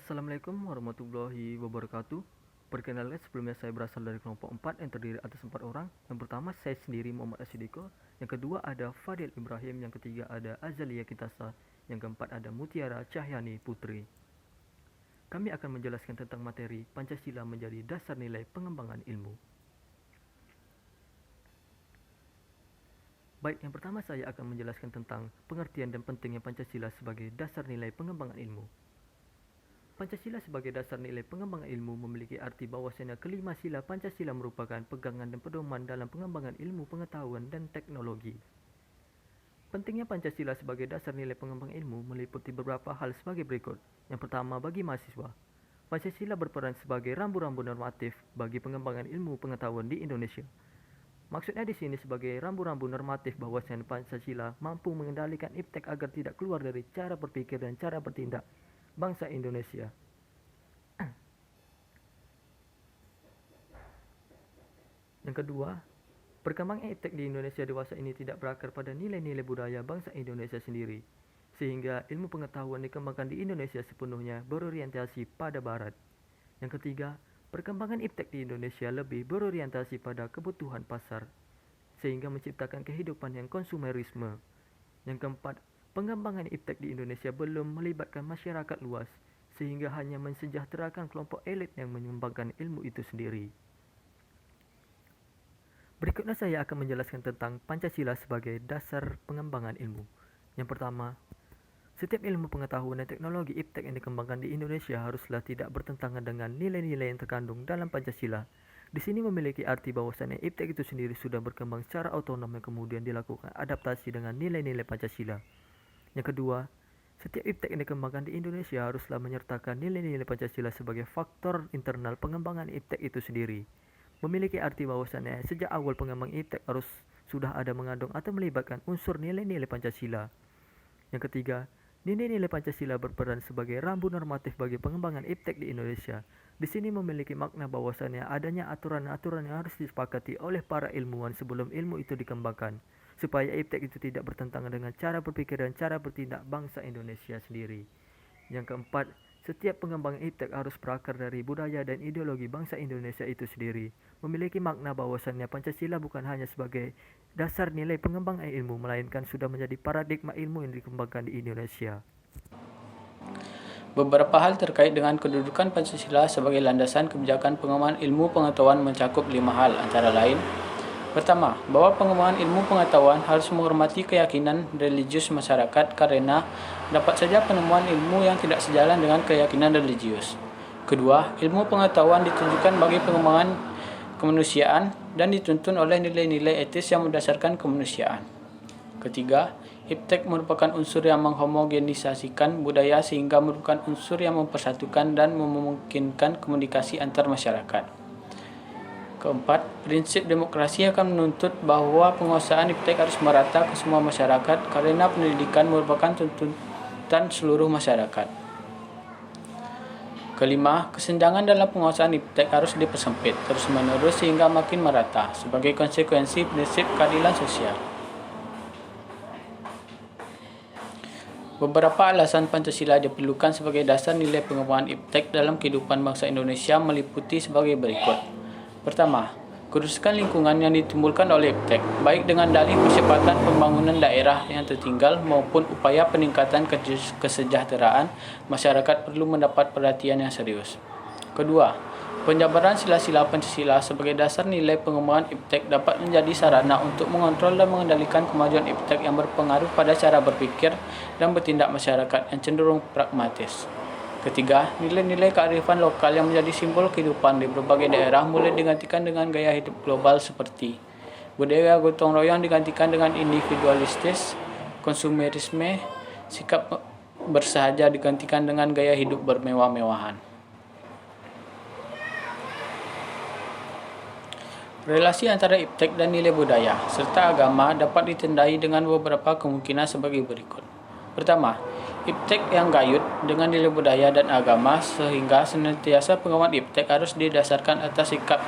Assalamualaikum warahmatullahi wabarakatuh. Perkenalkan, sebelumnya saya berasal dari kelompok 4 yang terdiri atas 4 orang. Yang pertama saya sendiri, Muhammad Asidiko. Yang kedua ada Fadil Ibrahim. Yang ketiga ada Azalia Kitasa. Yang keempat ada Mutiara Cahyani Putri. Kami akan menjelaskan tentang materi Pancasila menjadi dasar nilai pengembangan ilmu. Baik, yang pertama saya akan menjelaskan tentang pengertian dan pentingnya Pancasila sebagai dasar nilai pengembangan ilmu. Pancasila sebagai dasar nilai pengembangan ilmu memiliki arti bahwasanya kelima sila Pancasila merupakan pegangan dan pedoman dalam pengembangan ilmu pengetahuan dan teknologi. Pentingnya Pancasila sebagai dasar nilai pengembangan ilmu meliputi beberapa hal sebagai berikut. Yang pertama, bagi mahasiswa, Pancasila berperan sebagai rambu-rambu normatif bagi pengembangan ilmu pengetahuan di Indonesia. Maksudnya di sini sebagai rambu-rambu normatif bahwasanya Pancasila mampu mengendalikan iptek agar tidak keluar dari cara berpikir dan cara bertindak bangsa Indonesia. Yang kedua, perkembangan iptek di Indonesia dewasa ini tidak berakar pada nilai-nilai budaya bangsa Indonesia sendiri, sehingga ilmu pengetahuan dikembangkan di Indonesia sepenuhnya berorientasi pada Barat. Yang ketiga, perkembangan iptek di Indonesia lebih berorientasi pada kebutuhan pasar, sehingga menciptakan kehidupan yang konsumerisme. Yang keempat, pengembangan iptek di Indonesia belum melibatkan masyarakat luas, sehingga hanya mensejahterakan kelompok elit yang mengembangkan ilmu itu sendiri. Berikutnya saya akan menjelaskan tentang Pancasila sebagai dasar pengembangan ilmu. Yang pertama, setiap ilmu pengetahuan dan teknologi iptek yang dikembangkan di Indonesia haruslah tidak bertentangan dengan nilai-nilai yang terkandung dalam Pancasila. Di sini memiliki arti bahwasannya iptek itu sendiri sudah berkembang secara otonom yang kemudian dilakukan adaptasi dengan nilai-nilai Pancasila. Yang kedua, setiap iptek yang dikembangkan di Indonesia haruslah menyertakan nilai-nilai Pancasila sebagai faktor internal pengembangan iptek itu sendiri. Memiliki arti bahwasannya sejak awal pengembang iptek harus sudah ada mengandung atau melibatkan unsur nilai-nilai Pancasila. Yang ketiga, nilai-nilai Pancasila berperan sebagai rambu normatif bagi pengembangan iptek di Indonesia. Di sini memiliki makna bahwasannya adanya aturan-aturan yang harus disepakati oleh para ilmuwan sebelum ilmu itu dikembangkan, supaya iptek itu tidak bertentangan dengan cara berpikir dan cara bertindak bangsa Indonesia sendiri. Yang keempat, setiap pengembangan iptek harus berakar dari budaya dan ideologi bangsa Indonesia itu sendiri. Memiliki makna bahwasannya Pancasila bukan hanya sebagai dasar nilai pengembangan ilmu, melainkan sudah menjadi paradigma ilmu yang dikembangkan di Indonesia. Beberapa hal terkait dengan kedudukan Pancasila sebagai landasan kebijakan pengembangan ilmu pengetahuan mencakup 5 hal, antara lain: pertama, bahwa pengembangan ilmu pengetahuan harus menghormati keyakinan religius masyarakat karena dapat saja penemuan ilmu yang tidak sejalan dengan keyakinan religius. Kedua, ilmu pengetahuan ditujukan bagi pengembangan kemanusiaan dan dituntun oleh nilai-nilai etis yang mendasarkan kemanusiaan. Ketiga, iptek merupakan unsur yang menghomogenisasikan budaya sehingga merupakan unsur yang mempersatukan dan memungkinkan komunikasi antar masyarakat. Keempat, prinsip demokrasi akan menuntut bahwa penguasaan iptek harus merata ke semua masyarakat karena pendidikan merupakan tuntutan seluruh masyarakat. Kelima, kesenjangan dalam penguasaan iptek harus dipersempit terus-menerus sehingga makin merata sebagai konsekuensi prinsip keadilan sosial. Beberapa alasan Pancasila diperlukan sebagai dasar nilai pengembangan iptek dalam kehidupan bangsa Indonesia meliputi sebagai berikut. Pertama, kerusakan lingkungan yang ditimbulkan oleh iptek, baik dengan dalih percepatan pembangunan daerah yang tertinggal maupun upaya peningkatan kesejahteraan masyarakat perlu mendapat perhatian yang serius. Kedua, penjabaran sila-sila Pancasila sebagai dasar nilai pengembangan iptek dapat menjadi sarana untuk mengontrol dan mengendalikan kemajuan iptek yang berpengaruh pada cara berpikir dan bertindak masyarakat yang cenderung pragmatis. Ketiga, nilai-nilai kearifan lokal yang menjadi simbol kehidupan di berbagai daerah mulai digantikan dengan gaya hidup global seperti budaya gotong royong digantikan dengan individualistis, konsumerisme, sikap bersahaja digantikan dengan gaya hidup bermewah-mewahan. Relasi antara iptek dan nilai budaya serta agama dapat ditandai dengan beberapa kemungkinan sebagai berikut. Pertama, iptek yang gayut dengan nilai budaya dan agama sehingga senantiasa pengembangan iptek harus didasarkan atas sikap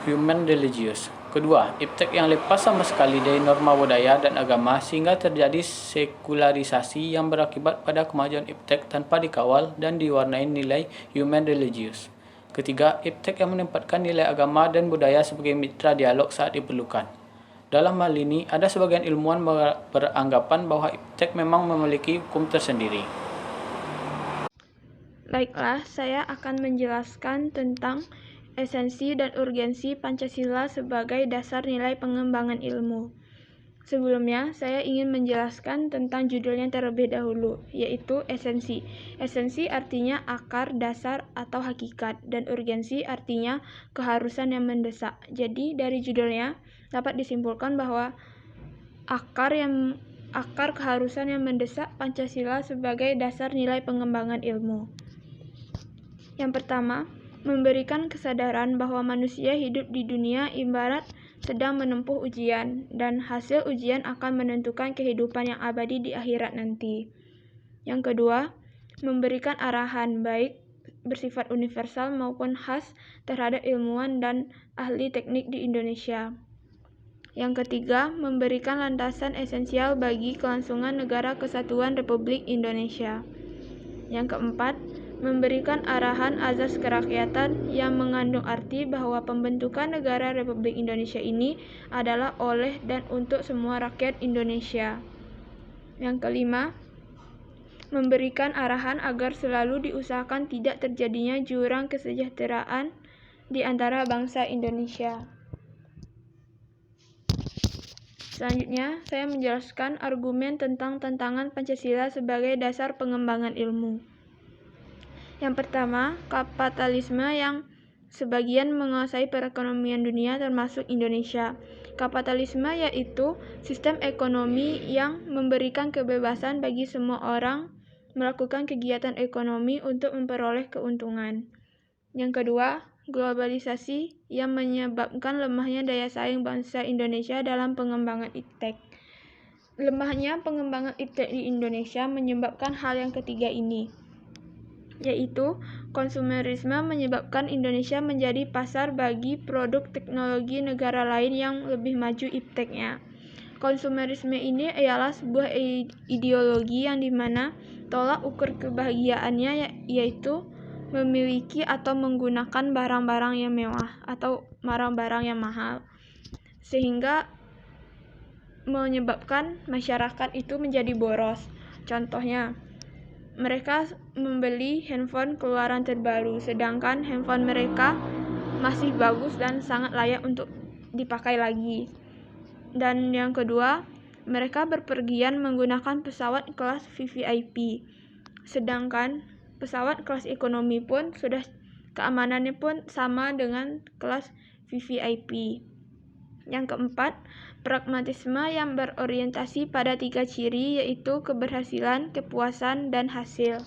human religius. Kedua, iptek yang lepas sama sekali dari norma budaya dan agama sehingga terjadi sekularisasi yang berakibat pada kemajuan iptek tanpa dikawal dan diwarnai nilai human religius. Ketiga, iptek yang menempatkan nilai agama dan budaya sebagai mitra dialog saat diperlukan. Dalam hal ini, ada sebagian ilmuwan beranggapan bahwa iptek memang memiliki hukum tersendiri. Baiklah, saya akan menjelaskan tentang esensi dan urgensi Pancasila sebagai dasar nilai pengembangan ilmu. Sebelumnya, saya ingin menjelaskan tentang judulnya terlebih dahulu, yaitu esensi. Esensi artinya akar, dasar, atau hakikat, dan urgensi artinya keharusan yang mendesak. Jadi, dari judulnya dapat disimpulkan bahwa akar keharusan yang mendesak Pancasila sebagai dasar nilai pengembangan ilmu. Yang pertama, memberikan kesadaran bahwa manusia hidup di dunia ibarat sedang menempuh ujian, dan hasil ujian akan menentukan kehidupan yang abadi di akhirat nanti. Yang kedua, memberikan arahan baik bersifat universal maupun khas terhadap ilmuwan dan ahli teknik di Indonesia. Yang ketiga, memberikan landasan esensial bagi kelangsungan Negara Kesatuan Republik Indonesia. Yang keempat, memberikan arahan azas kerakyatan yang mengandung arti bahwa pembentukan negara Republik Indonesia ini adalah oleh dan untuk semua rakyat Indonesia. Yang kelima, memberikan arahan agar selalu diusahakan tidak terjadinya jurang kesejahteraan di antara bangsa Indonesia. Selanjutnya, saya menjelaskan argumen tentang tantangan Pancasila sebagai dasar pengembangan ilmu. Yang pertama, kapitalisme yang sebagian menguasai perekonomian dunia termasuk Indonesia. Kapitalisme yaitu sistem ekonomi yang memberikan kebebasan bagi semua orang melakukan kegiatan ekonomi untuk memperoleh keuntungan. Yang kedua, globalisasi yang menyebabkan lemahnya daya saing bangsa Indonesia dalam pengembangan iptek. Lemahnya pengembangan iptek di Indonesia menyebabkan hal yang ketiga ini, yaitu konsumerisme menyebabkan Indonesia menjadi pasar bagi produk teknologi negara lain yang lebih maju ipteknya. Konsumerisme ini ialah sebuah ideologi yang dimana tolak ukur kebahagiaannya yaitu memiliki atau menggunakan barang-barang yang mewah atau barang-barang yang mahal, sehingga menyebabkan masyarakat itu menjadi boros. Contohnya, mereka membeli handphone keluaran terbaru, sedangkan handphone mereka masih bagus dan sangat layak untuk dipakai lagi. Dan yang kedua, mereka berpergian menggunakan pesawat kelas VVIP, sedangkan pesawat kelas ekonomi pun sudah keamanannya pun sama dengan kelas VVIP. Yang keempat, pragmatisme yang berorientasi pada 3 ciri, yaitu keberhasilan, kepuasan, dan hasil.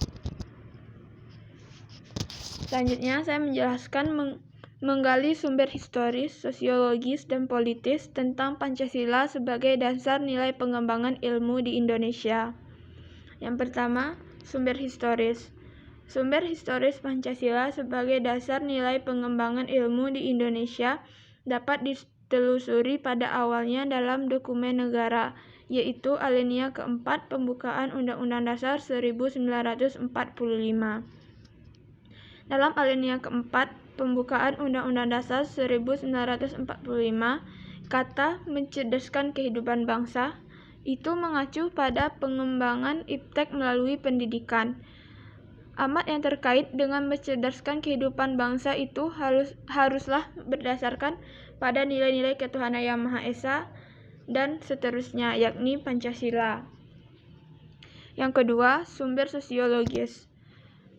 Selanjutnya, saya menjelaskan menggali sumber historis, sosiologis, dan politis tentang Pancasila sebagai dasar nilai pengembangan ilmu di Indonesia. Yang pertama, sumber historis. Sumber historis Pancasila sebagai dasar nilai pengembangan ilmu di Indonesia dapat ditelusuri pada awalnya dalam dokumen negara, yaitu alinea keempat pembukaan Undang-Undang Dasar 1945. Dalam alinea keempat pembukaan Undang-Undang Dasar 1945, kata mencerdaskan kehidupan bangsa itu mengacu pada pengembangan iptek melalui pendidikan. Amat yang terkait dengan mencerdaskan kehidupan bangsa itu haruslah berdasarkan pada nilai-nilai ketuhanan yang Maha Esa dan seterusnya, yakni Pancasila. Yang kedua, sumber sosiologis.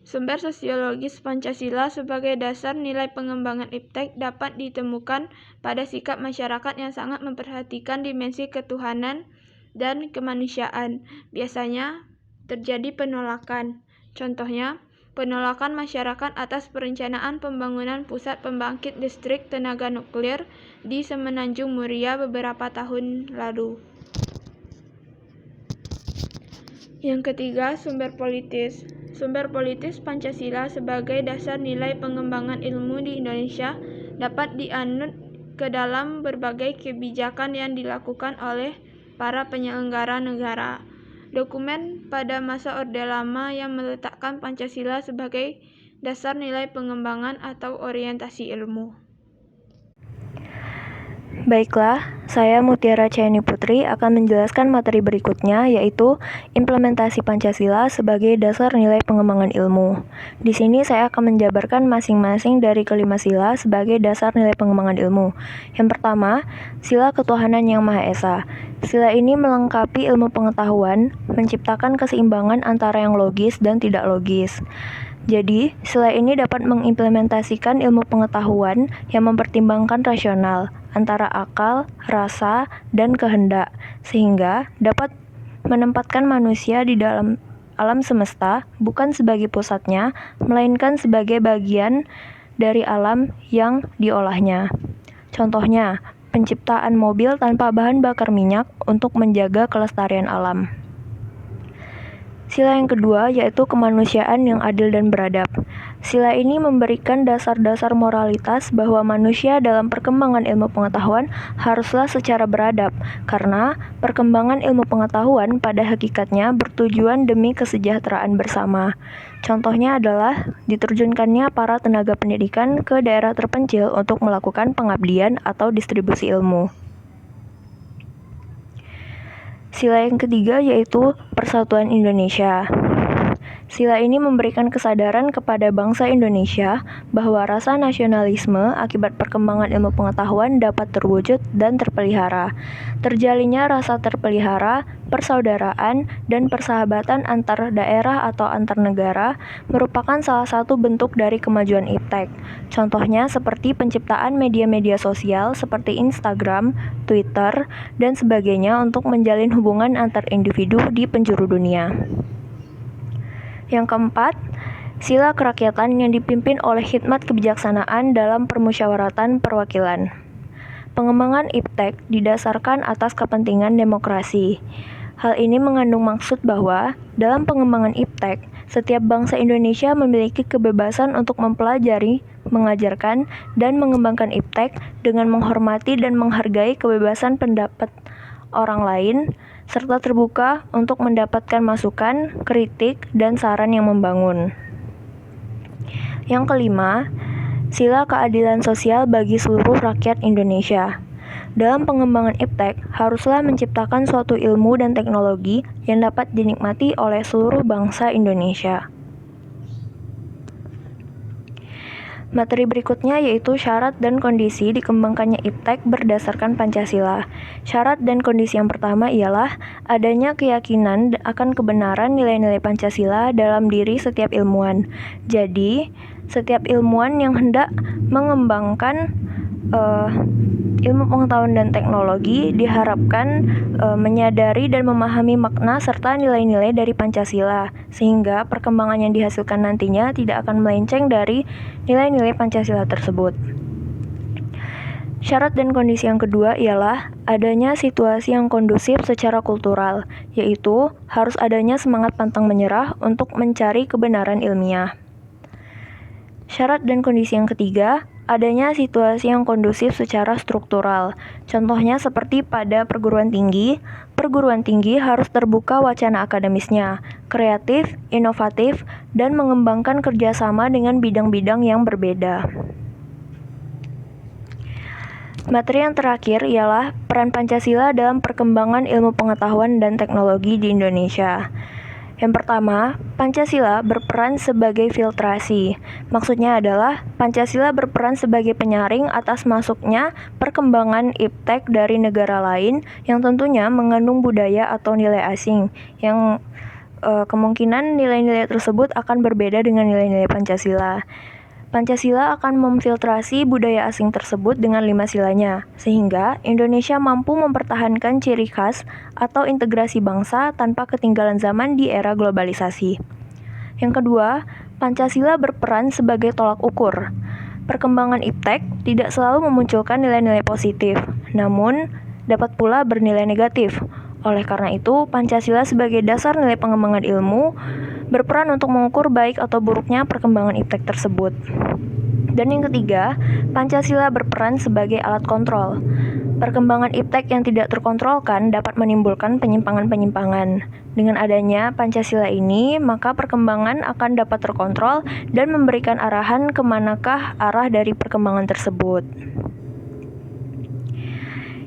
Sumber sosiologis Pancasila sebagai dasar nilai pengembangan iptek dapat ditemukan pada sikap masyarakat yang sangat memperhatikan dimensi ketuhanan dan kemanusiaan. Biasanya terjadi penolakan. Contohnya, penolakan masyarakat atas perencanaan pembangunan pusat pembangkit listrik tenaga nuklir di Semenanjung Muria beberapa tahun lalu. Yang ketiga, sumber politis. Sumber politis Pancasila sebagai dasar nilai pengembangan ilmu di Indonesia dapat dianut ke dalam berbagai kebijakan yang dilakukan oleh para penyelenggara negara. Dokumen pada masa Orde Lama yang meletakkan Pancasila sebagai dasar nilai pengembangan atau orientasi ilmu. Baiklah, saya Mutiara Chayani Putri akan menjelaskan materi berikutnya, yaitu implementasi Pancasila sebagai dasar nilai pengembangan ilmu. Di sini saya akan menjabarkan masing-masing dari kelima sila sebagai dasar nilai pengembangan ilmu. Yang pertama, sila ketuhanan yang Maha Esa. Sila ini melengkapi ilmu pengetahuan, menciptakan keseimbangan antara yang logis dan tidak logis. Jadi, sila ini dapat mengimplementasikan ilmu pengetahuan yang mempertimbangkan rasional antara akal, rasa, dan kehendak, sehingga dapat menempatkan manusia di dalam alam semesta bukan sebagai pusatnya, melainkan sebagai bagian dari alam yang diolahnya. Contohnya, penciptaan mobil tanpa bahan bakar minyak untuk menjaga kelestarian alam. Sila yang kedua yaitu kemanusiaan yang adil dan beradab. Sila ini memberikan dasar-dasar moralitas bahwa manusia dalam perkembangan ilmu pengetahuan haruslah secara beradab, karena perkembangan ilmu pengetahuan pada hakikatnya bertujuan demi kesejahteraan bersama. Contohnya adalah diterjunkannya para tenaga pendidikan ke daerah terpencil untuk melakukan pengabdian atau distribusi ilmu. Sila yang ketiga yaitu Persatuan Indonesia. Sila ini memberikan kesadaran kepada bangsa Indonesia bahwa rasa nasionalisme akibat perkembangan ilmu pengetahuan dapat terwujud dan terpelihara. Terjalinnya rasa terpelihara, persaudaraan, dan persahabatan antar daerah atau antar negara merupakan salah satu bentuk dari kemajuan iptek. Contohnya seperti penciptaan media-media sosial seperti Instagram, Twitter, dan sebagainya untuk menjalin hubungan antar individu di penjuru dunia. Yang keempat, sila kerakyatan yang dipimpin oleh hikmat kebijaksanaan dalam permusyawaratan perwakilan. Pengembangan iptek didasarkan atas kepentingan demokrasi. Hal ini mengandung maksud bahwa dalam pengembangan iptek, setiap bangsa Indonesia memiliki kebebasan untuk mempelajari, mengajarkan, dan mengembangkan iptek dengan menghormati dan menghargai kebebasan pendapat orang lain, serta terbuka untuk mendapatkan masukan, kritik, dan saran yang membangun. Yang kelima, sila keadilan sosial bagi seluruh rakyat Indonesia. Dalam pengembangan iptek, haruslah menciptakan suatu ilmu dan teknologi yang dapat dinikmati oleh seluruh bangsa Indonesia. Materi berikutnya yaitu syarat dan kondisi dikembangkannya iptek berdasarkan Pancasila. Syarat dan kondisi yang pertama ialah adanya keyakinan akan kebenaran nilai-nilai Pancasila dalam diri setiap ilmuwan. Jadi, setiap ilmuwan yang hendak mengembangkan ilmu pengetahuan dan teknologi diharapkan menyadari dan memahami makna serta nilai-nilai dari Pancasila, sehingga perkembangan yang dihasilkan nantinya tidak akan melenceng dari nilai-nilai Pancasila tersebut. Syarat dan kondisi yang kedua ialah adanya situasi yang kondusif secara kultural, yaitu harus adanya semangat pantang menyerah untuk mencari kebenaran ilmiah. Syarat dan kondisi yang ketiga, adanya situasi yang kondusif secara struktural. Contohnya seperti pada perguruan tinggi harus terbuka wacana akademisnya, kreatif, inovatif, dan mengembangkan kerjasama dengan bidang-bidang yang berbeda. Materi yang terakhir ialah peran Pancasila dalam perkembangan ilmu pengetahuan dan teknologi di Indonesia. Yang pertama, Pancasila berperan sebagai filtrasi. Maksudnya adalah Pancasila berperan sebagai penyaring atas masuknya perkembangan iptek dari negara lain yang tentunya mengandung budaya atau nilai asing yang kemungkinan nilai-nilai tersebut akan berbeda dengan nilai-nilai Pancasila. Pancasila akan memfiltrasi budaya asing tersebut dengan 5 silanya, sehingga Indonesia mampu mempertahankan ciri khas atau integrasi bangsa tanpa ketinggalan zaman di era globalisasi. Yang kedua, Pancasila berperan sebagai tolak ukur. Perkembangan iptek tidak selalu memunculkan nilai-nilai positif, namun dapat pula bernilai negatif. Oleh karena itu, Pancasila sebagai dasar nilai pengembangan ilmu berperan untuk mengukur baik atau buruknya perkembangan iptek tersebut. Dan yang ketiga, Pancasila berperan sebagai alat kontrol. Perkembangan iptek yang tidak terkontrolkan dapat menimbulkan penyimpangan-penyimpangan. Dengan adanya Pancasila ini, maka perkembangan akan dapat terkontrol dan memberikan arahan kemanakah arah dari perkembangan tersebut.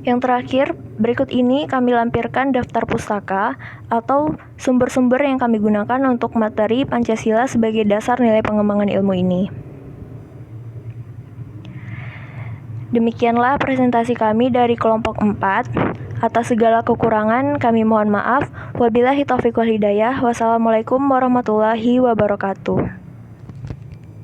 Yang terakhir, berikut ini kami lampirkan daftar pustaka atau sumber-sumber yang kami gunakan untuk materi Pancasila sebagai dasar nilai pengembangan ilmu ini. Demikianlah presentasi kami dari kelompok 4. Atas segala kekurangan kami mohon maaf. Wabillahi taufiq wal hidayah. Wassalamualaikum warahmatullahi wabarakatuh.